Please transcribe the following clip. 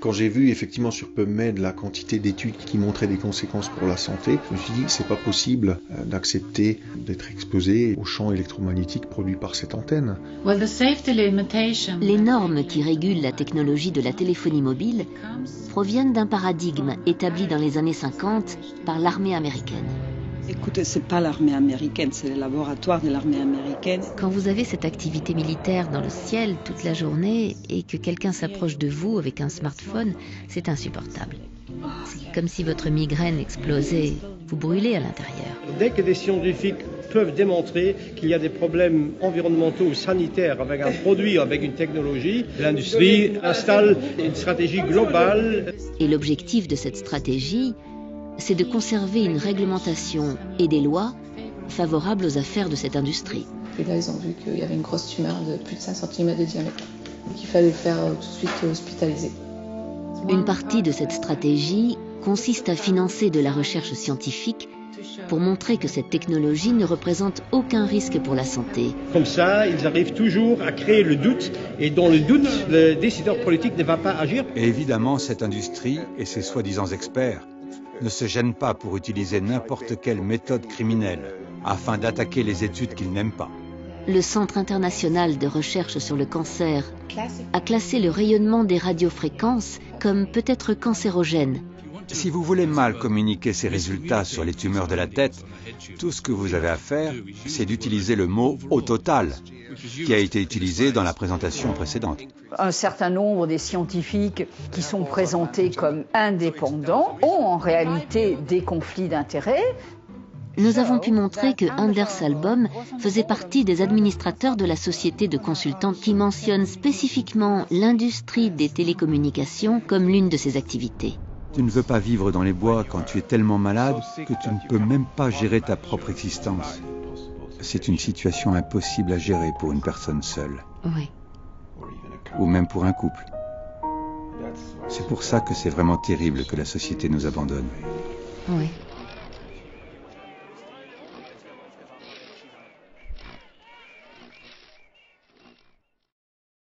Quand j'ai vu effectivement sur PubMed la quantité d'études qui montraient des conséquences pour la santé, je me suis dit que c'est pas possible d'accepter d'être exposé aux champs électromagnétiques produits par cette antenne. Les normes qui régulent la technologie de la téléphonie mobile proviennent d'un paradigme établi dans les années 50 par l'armée américaine. Écoutez, c'est pas l'armée américaine, c'est le laboratoire de l'armée américaine. Quand vous avez cette activité militaire dans le ciel toute la journée et que quelqu'un s'approche de vous avec un smartphone, c'est insupportable. C'est comme si votre migraine explosait, vous brûlez à l'intérieur. Dès que des scientifiques peuvent démontrer qu'il y a des problèmes environnementaux ou sanitaires avec un produit, avec une technologie, l'industrie installe une stratégie globale. Et l'objectif de cette stratégie, c'est de conserver une réglementation et des lois favorables aux affaires de cette industrie. Et là, ils ont vu qu'il y avait une grosse tumeur de plus de 5 cm de diamètre. Donc il fallait le faire tout de suite hospitaliser. Une partie de cette stratégie consiste à financer de la recherche scientifique pour montrer que cette technologie ne représente aucun risque pour la santé. Comme ça, ils arrivent toujours à créer le doute, et dans le doute, le décideur politique ne va pas agir. Et évidemment, cette industrie et ses soi-disant experts ne se gênent pas pour utiliser n'importe quelle méthode criminelle afin d'attaquer les études qu'ils n'aiment pas. Le Centre international de recherche sur le cancer a classé le rayonnement des radiofréquences comme peut-être cancérogène. Si vous voulez mal communiquer ces résultats sur les tumeurs de la tête, tout ce que vous avez à faire, c'est d'utiliser le mot « au total », qui a été utilisé dans la présentation précédente. Un certain nombre des scientifiques qui sont présentés comme indépendants ont en réalité des conflits d'intérêts. Nous avons pu montrer que Anders Albom faisait partie des administrateurs de la société de consultants qui mentionne spécifiquement l'industrie des télécommunications comme l'une de ses activités. Tu ne veux pas vivre dans les bois quand tu es tellement malade que tu ne peux même pas gérer ta propre existence. C'est une situation impossible à gérer pour une personne seule. Oui. Ou même pour un couple. C'est pour ça que c'est vraiment terrible que la société nous abandonne. Oui.